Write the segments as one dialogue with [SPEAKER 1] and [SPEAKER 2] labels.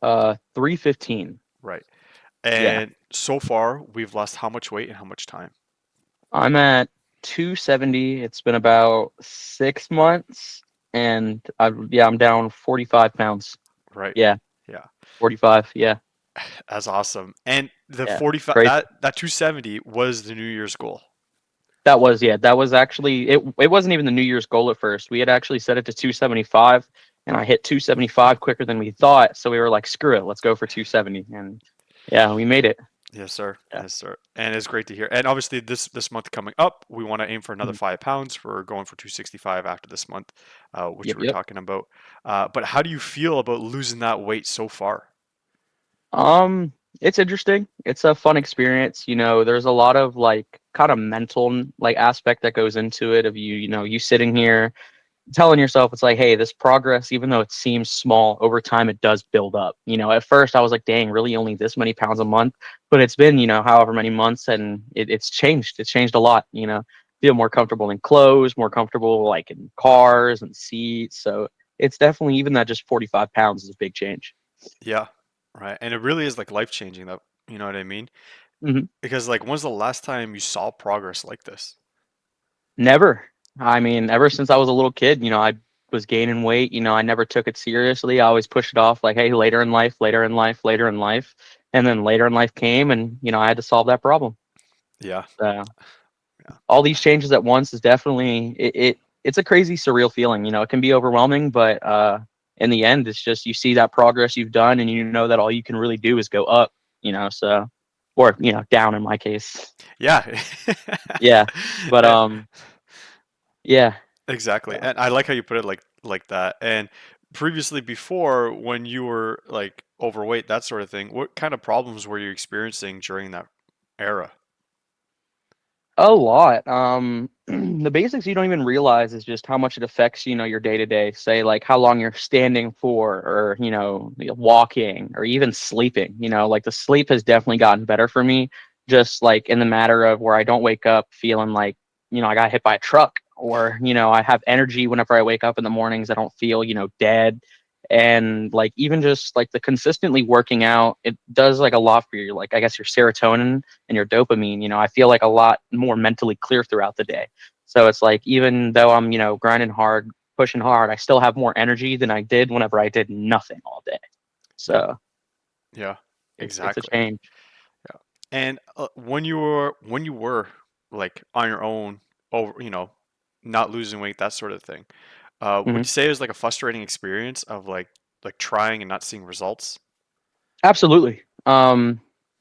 [SPEAKER 1] 315.
[SPEAKER 2] Right.
[SPEAKER 1] Yeah.
[SPEAKER 2] And so far, we've lost how much weight in how much time?
[SPEAKER 1] I'm at 270. It's been about 6 months, and I'm down 45 pounds.
[SPEAKER 2] Right.
[SPEAKER 1] Yeah,
[SPEAKER 2] Yeah.
[SPEAKER 1] 45. Yeah,
[SPEAKER 2] That's awesome. And the
[SPEAKER 1] yeah,
[SPEAKER 2] 45
[SPEAKER 1] crazy.
[SPEAKER 2] that 270 was the New Year's goal.
[SPEAKER 1] That was actually it. It wasn't even the New Year's goal at first. We had actually set it to 275, and I hit 275 quicker than we thought. So we were like, screw it, let's go for 270, and yeah, we made it.
[SPEAKER 2] Yes, sir.
[SPEAKER 1] Yeah.
[SPEAKER 2] Yes, sir. And it's great to hear. And obviously, this month coming up, we want to aim for another
[SPEAKER 1] Mhm.
[SPEAKER 2] 5 pounds. We're going for 265 after this month, which
[SPEAKER 1] Yep,
[SPEAKER 2] we were
[SPEAKER 1] yep.
[SPEAKER 2] talking about. But how do you feel about losing that weight so far?
[SPEAKER 1] Um, it's interesting. It's a fun experience. There's a lot of like kind of mental like aspect that goes into it of you sitting here telling yourself it's like, hey, this progress, even though it seems small, over time it does build up. At first I was like, dang, really only this many pounds a month, but it's been, however many months, and it's changed. It's changed a lot. Feel more comfortable in clothes, more comfortable like in cars and seats. So it's definitely even that just 45 pounds is a big change.
[SPEAKER 2] Yeah, right. And it really is like life changing, though. You know what I mean?
[SPEAKER 1] Hmm.
[SPEAKER 2] Because like, when's the last time you saw progress like this?
[SPEAKER 1] Never. I mean, ever since I was a little kid, I was gaining weight. I never took it seriously. I always pushed it off like, hey, later in life, later in life, later in life. And then later in life came, and, I had to solve that problem.
[SPEAKER 2] Yeah,
[SPEAKER 1] So
[SPEAKER 2] yeah,
[SPEAKER 1] all these changes at once is definitely it's a crazy surreal feeling. It can be overwhelming, but in the end it's just you see that progress you've done, and you know that all you can really do is go up, so or down in my case.
[SPEAKER 2] yeah,
[SPEAKER 1] Yeah. But
[SPEAKER 2] Eh,
[SPEAKER 1] yeah.
[SPEAKER 2] exactly.
[SPEAKER 1] So.
[SPEAKER 2] And I like how you put it like that. And previously, before when you were like overweight, that sort of thing, what kind of problems were you experiencing during that era?
[SPEAKER 1] A lot. The basics you don't even realize is just how much it affects, your day to day. Say like how long you're standing for, or walking, or even sleeping. Like the sleep has definitely gotten better for me. Just like in the matter of where I don't wake up feeling like I got hit by a truck, or I have energy whenever I wake up in the mornings. I don't feel dead. And like even just like the consistently working out, it does like a lot for your like I guess your serotonin and your dopamine. I feel like a lot more mentally clear throughout the day. So it's like even though I'm, grinding hard, pushing hard, I still have more energy than I did whenever I did nothing all day.
[SPEAKER 2] Yep.
[SPEAKER 1] So
[SPEAKER 2] Yeah.
[SPEAKER 1] it's a
[SPEAKER 2] Exactly.
[SPEAKER 1] change.
[SPEAKER 2] Yeah. And when you were like on your own, over, not losing weight, that sort of thing, would
[SPEAKER 1] Hmm.
[SPEAKER 2] you say it was like a frustrating experience of like trying and not seeing results?
[SPEAKER 1] Absolutely.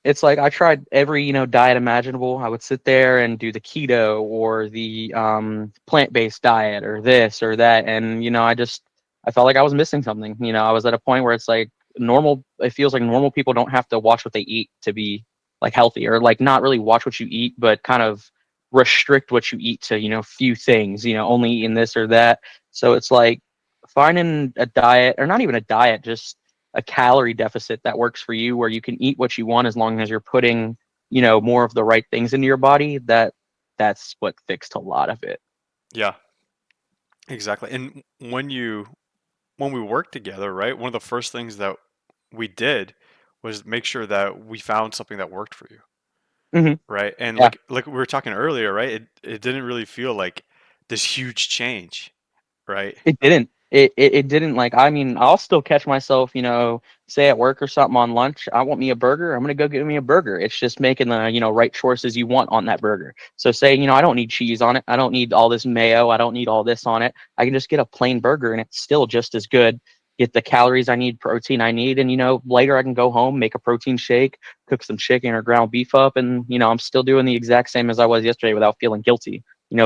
[SPEAKER 1] It's like I tried every, diet imaginable. I would sit there and do the keto or the plant-based diet or this or that, and I felt like I was missing something. I was at a point where it's like normal. It feels like normal people don't have to watch what they eat to be like healthy, or like not really watch what you eat, but kind of restrict what you eat to few things. Only eating this or that. So it's like finding a diet, or not even a diet, just a calorie deficit that works for you, where you can eat what you want as long as you're putting more of the right things into your body. That's what fixed a lot of it.
[SPEAKER 2] Yeah, exactly. And when we worked together, right, one of the first things that we did was make sure that we found something that worked for you,
[SPEAKER 1] Hmm.
[SPEAKER 2] right? And
[SPEAKER 1] Yeah.
[SPEAKER 2] like we were talking earlier, right? It didn't really feel like this huge change, right?
[SPEAKER 1] It didn't. It didn't. Like, I mean, I'll still catch myself, say at work or something on lunch, I want me a burger. I'm gonna go get me a burger. It's just making the, right choices you want on that burger. So say, I don't need cheese on it. I don't need all this mayo. I don't need all this on it. I can just get a plain burger, and it's still just as good. Get the calories I need, protein I need, and later I can go home, make a protein shake, cook some chicken or ground beef up, and I'm still doing the exact same as I was yesterday without feeling guilty,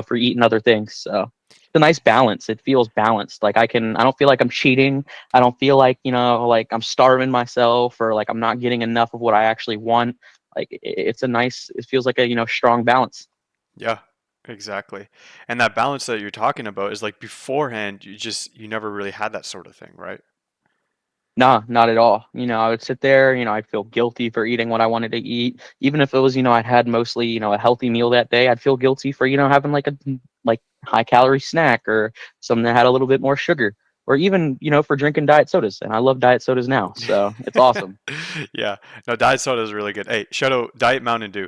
[SPEAKER 1] for eating other things. So a nice balance. It feels balanced. Like I don't feel like I'm cheating. I don't feel like, like I'm starving myself, or like I'm not getting enough of what I actually want. Like it feels like a, strong balance.
[SPEAKER 2] Yeah, exactly. And that balance that you're talking about is like beforehand, you never really had that sort of thing, right?
[SPEAKER 1] Nah, not at all. I would sit there, I'd feel guilty for eating what I wanted to eat. Even if it was, I'd had mostly, a healthy meal that day, I'd feel guilty for, having like a like high calorie snack or something that had a little bit more sugar. or even, for drinking diet sodas. And I love diet sodas now. So it's awesome.
[SPEAKER 2] Yeah. No, diet soda is really good. Hey, shout out Diet Mountain Dew.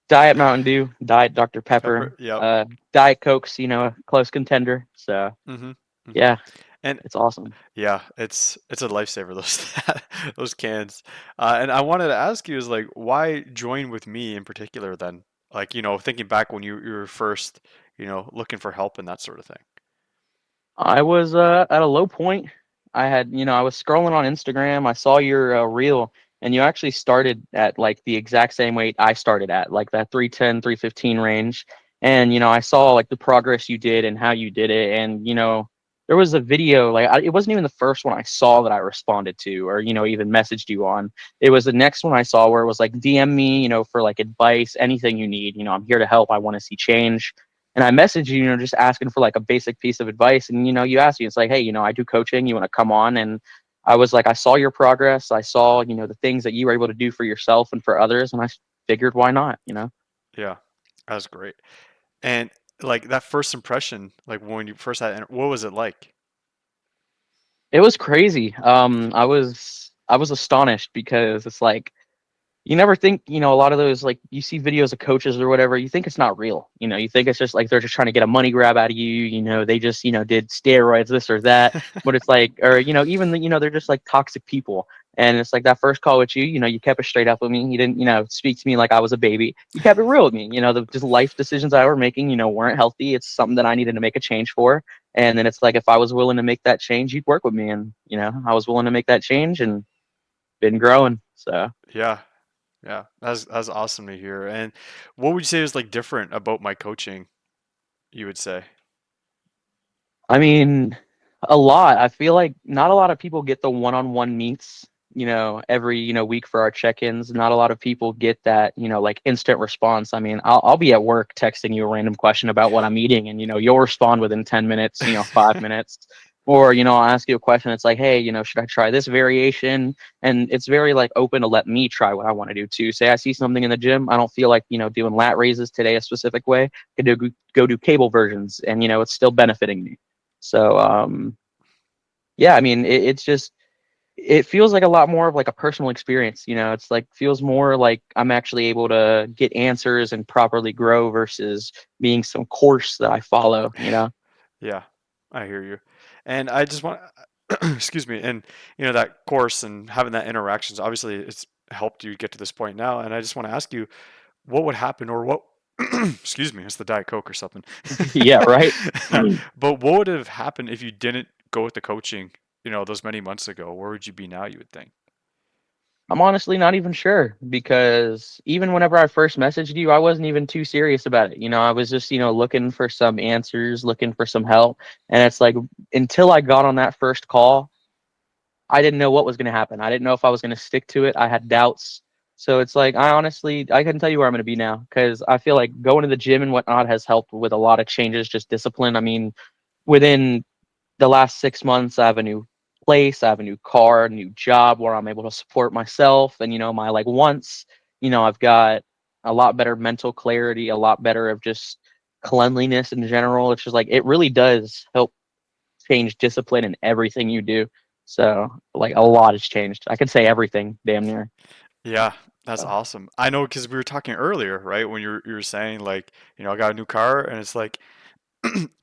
[SPEAKER 1] Diet Mountain Dew, Diet Dr.
[SPEAKER 2] Pepper.
[SPEAKER 1] Pepper,
[SPEAKER 2] Yep.
[SPEAKER 1] Diet Coke's, a close contender. So
[SPEAKER 2] Mhm. Mhm.
[SPEAKER 1] yeah,
[SPEAKER 2] And
[SPEAKER 1] it's awesome.
[SPEAKER 2] yeah, it's a lifesaver those those cans. And I wanted to ask you is like why join with me in particular then? Like, thinking back when you were first, looking for help and that sort of thing.
[SPEAKER 1] I was at a low point. I was scrolling on Instagram. I saw your reel, and you actually started at like the exact same weight I started at, like that 310, 315 range. And, I saw
[SPEAKER 2] Wow.
[SPEAKER 1] like the progress you did and how you did it. And, there was a video, like, it wasn't even the first one I saw that I responded to or, even messaged you on. It was the next one I saw where it was like, DM me, for like advice, anything you need. I'm here to help. I want to see change. And I messaged you, just asking for like a basic piece of advice. And, you asked me, it's like, hey, I do coaching. You want to come on? And I was like, I saw your progress. I saw, the things that you were able to do for yourself and for others. And I figured, why not?
[SPEAKER 2] Yeah. That's great. And like that first impression, like when you first what was it like?
[SPEAKER 1] It was crazy. I was astonished because it's like, you never think, a lot of those, like, you see videos of coaches or whatever, you think it's not real. You think it's just like they're just trying to get a money grab out of you. They just, did steroids, this or that. But it's like, or, even, they're just like toxic people. And it's like that first call with you, you kept it straight up with me. You didn't, speak to me like I was a baby. You kept it real with me. The just life decisions I were making, weren't healthy. It's something that I needed to make a change for. And then it's like, if I was willing to make that change, you'd work with me. And, I was willing to make that change and been growing. So.
[SPEAKER 2] Yeah. Yeah. That's awesome to hear. And what would you say is like different about my coaching, you would say?
[SPEAKER 1] I mean, a lot. I feel like not a lot of people get the one-on-one meets, every, week for our check-ins. Not a lot of people get that, like instant response. I mean, I'll be at work texting you a random question about what I'm eating and, you'll respond within 10 minutes, 5 minutes. Or, I'll ask you a question. It's like, hey, should I try this variation? And it's very like open to let me try what I want to do too. Say I see something in the gym, I don't feel like, doing lat raises today a specific way. I could go do cable versions and, it's still benefiting me. So yeah, I mean it's just it feels like a lot more of like a personal experience. It's like feels more like I'm actually able to get answers and properly grow versus being some course that I follow.
[SPEAKER 2] Yeah, I hear you. And I just want, excuse me, and that course and having that interactions, obviously it's helped you get to this point now. And I just want to ask you, what would happen or what, excuse me, it's the Diet Coke or something.
[SPEAKER 1] Yeah, right.
[SPEAKER 2] But what would have happened if you didn't go with the coaching, those many months ago? Where would you be now, you would think?
[SPEAKER 1] I'm honestly not even sure because even whenever I first messaged you, I wasn't even too serious about it. I was just, looking for some answers, looking for some help. And it's like until I got on that first call, I didn't know what was going to happen. I didn't know if I was going to stick to it. I had doubts. So it's like, I couldn't tell you where I'm going to be now because I feel like going to the gym and whatnot has helped with a lot of changes, just discipline. I mean, within the last 6 months, I have a new place, I have a new car, a new job where I'm able to support myself and, my like wants. I've got a lot better mental clarity, a lot better of just cleanliness in general. It's just like, it really does help change discipline in everything you do. So like a lot has changed. I could say everything damn near.
[SPEAKER 2] Yeah, that's
[SPEAKER 1] So,
[SPEAKER 2] awesome. I know because we were talking earlier, right? When you were saying like, I got a new car, and it's like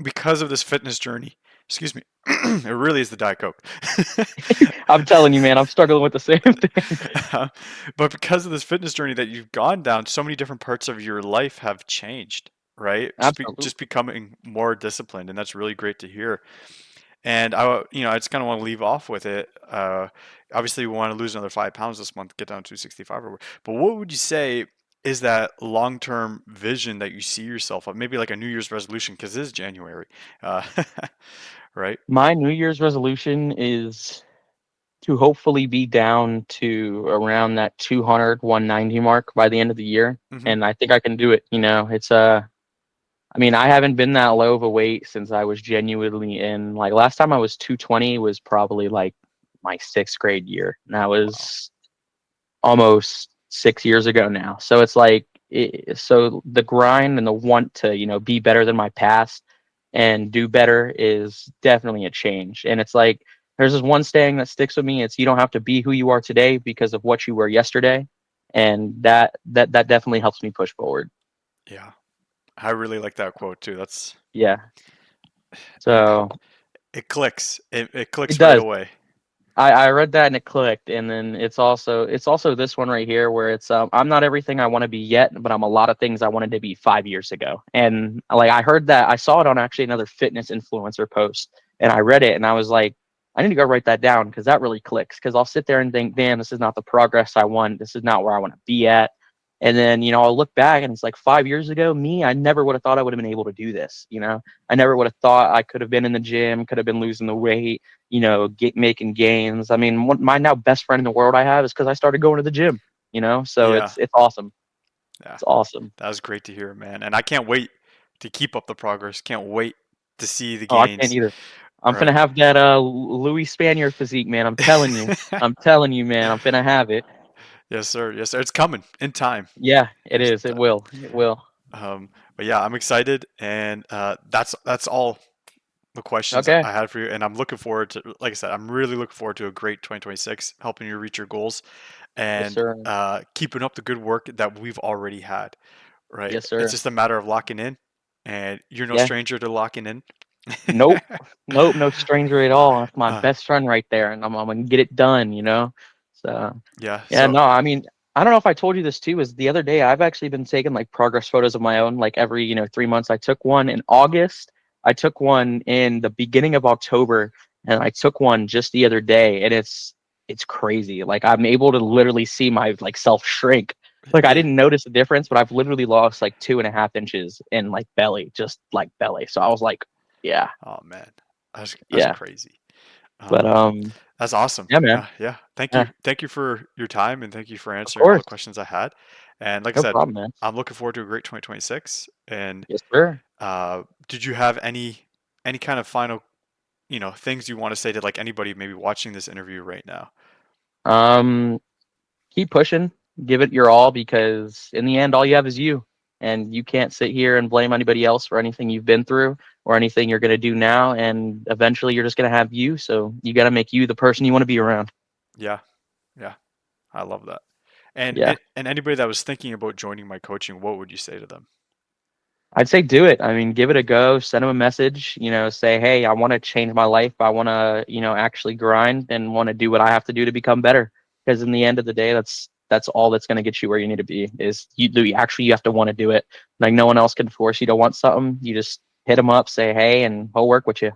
[SPEAKER 2] because of this fitness journey. Excuse me, it really is the Diet Coke.
[SPEAKER 1] I'm telling you, man, I'm struggling with the same thing.
[SPEAKER 2] Uh, but because of this fitness journey that you've gone down, so many different parts of your life have changed, right? Just
[SPEAKER 1] Absolutely.
[SPEAKER 2] becoming more disciplined, and that's really great to hear. And I just kind of want to leave off with it. Obviously, we want to lose another 5 pounds this month, get down to 265 or whatever. But what would you say is that long-term vision that you see yourself of? Maybe like a New Year's resolution, because it is January, uh, right?
[SPEAKER 1] My New Year's resolution is to hopefully be down to around that 200, 190 mark by the end of the year.
[SPEAKER 2] Hmm.
[SPEAKER 1] And I think I can do it. It's I mean, I haven't been that low of a weight since I was genuinely in like last time I was 220 was probably like my sixth grade year. And that
[SPEAKER 2] Wow.
[SPEAKER 1] was almost 6 years ago now. So it's like, so the grind and the want to, be better than my past. and do better is definitely a change. And it's like there's this one saying that sticks with me. It's you don't have to be who you are today because of what you were yesterday. And that definitely helps me push forward.
[SPEAKER 2] Yeah, I really like that quote too. That's
[SPEAKER 1] Yeah.
[SPEAKER 2] it.
[SPEAKER 1] So
[SPEAKER 2] It clicks. It
[SPEAKER 1] it
[SPEAKER 2] clicks right
[SPEAKER 1] does.
[SPEAKER 2] away.
[SPEAKER 1] I read that and it clicked, and then it's also this one right here where it's I'm not everything I want to be yet, but I'm a lot of things I wanted to be 5 years ago. And like I heard that I saw it on actually another fitness influencer post, and I read it and I was like, I need to go write that down because that really clicks. Because I'll sit there and think, damn, this is not the progress I want. This is not where I want to be at. And then I'll look back and it's like 5 years ago, me, I never would have thought I would have been able to do this. I never would have thought I could have been in the gym, could have been losing the weight, making gains. I mean, my now best friend in the world I have is because I started going to the gym. So
[SPEAKER 2] Yeah,
[SPEAKER 1] it's awesome.
[SPEAKER 2] yeah.
[SPEAKER 1] It's awesome.
[SPEAKER 2] That was great to hear, man. And I can't wait to keep up the progress. Can't wait to see the
[SPEAKER 1] Oh, I can't
[SPEAKER 2] gains.
[SPEAKER 1] either. I'm finna
[SPEAKER 2] Right.
[SPEAKER 1] have that Louis Spaniard physique, man. I'm telling you. I'm telling you, man. I'm finna have it.
[SPEAKER 2] Yes, sir. Yes, sir. It's coming in time.
[SPEAKER 1] Yeah, it
[SPEAKER 2] It's
[SPEAKER 1] is. It will. It will.
[SPEAKER 2] but yeah, I'm excited, and that's all the questions
[SPEAKER 1] Okay.
[SPEAKER 2] I had for you. And I'm looking forward to, like I said, I'm really looking forward to a great 2026, helping you reach your goals
[SPEAKER 1] Yes,
[SPEAKER 2] and
[SPEAKER 1] sir.
[SPEAKER 2] keeping up the good work that we've already had. Right?
[SPEAKER 1] Yes,
[SPEAKER 2] It's
[SPEAKER 1] sir.
[SPEAKER 2] just a matter of locking in, and you're no
[SPEAKER 1] Yeah.
[SPEAKER 2] stranger to locking in.
[SPEAKER 1] Nope. Nope. No stranger at all. That's my
[SPEAKER 2] uh,
[SPEAKER 1] best friend right there, and I'm gonna get it done. So.
[SPEAKER 2] yeah.
[SPEAKER 1] Yeah,
[SPEAKER 2] So
[SPEAKER 1] no, I mean, I don't know if I told you this too, is the other day I've actually been taking like progress photos of my own, like every, 3 months. I took one in August, I took one in the beginning of October, and I took one just the other day, and it's crazy. Like I'm able to literally see my like self shrink. Like I
[SPEAKER 2] yeah.
[SPEAKER 1] didn't notice the difference, but I've literally lost like 2.5 inches in like belly, just like belly. So I was like, yeah,
[SPEAKER 2] Oh man, that's
[SPEAKER 1] yeah.
[SPEAKER 2] crazy.
[SPEAKER 1] But
[SPEAKER 2] Um, that's awesome.
[SPEAKER 1] yeah, man.
[SPEAKER 2] Yeah.
[SPEAKER 1] Yeah,
[SPEAKER 2] Thank you for your time, and thank you for
[SPEAKER 1] of
[SPEAKER 2] answering all
[SPEAKER 1] course.
[SPEAKER 2] the questions I had. And like I
[SPEAKER 1] No
[SPEAKER 2] said,
[SPEAKER 1] problem, man.
[SPEAKER 2] I'm looking forward to a great 2026. And
[SPEAKER 1] Yes, sir.
[SPEAKER 2] did you have any kind of final, things you want to say to like anybody maybe watching this interview right now?
[SPEAKER 1] Um, Keep pushing, give it your all because in the end, all you have is you. And you can't sit here and blame anybody else for anything you've been through or anything you're going to do now. And eventually, you're just going to have you. So you got to make you the person you want to be around.
[SPEAKER 2] Yeah. Yeah. I love that. And,
[SPEAKER 1] Yeah.
[SPEAKER 2] and and anybody that was thinking about joining my coaching, what would you say to them?
[SPEAKER 1] I'd say do it. I mean, give it a go. Send them a message. Say, hey, I want to change my life. I want to, actually grind and want to do what I have to do to become better. Because in the end of the day, that's all that's going to get you where you need to be. Is you have to want to do it. Like no one else can force you to want something. You just hit them up, say hey, and he'll work with you.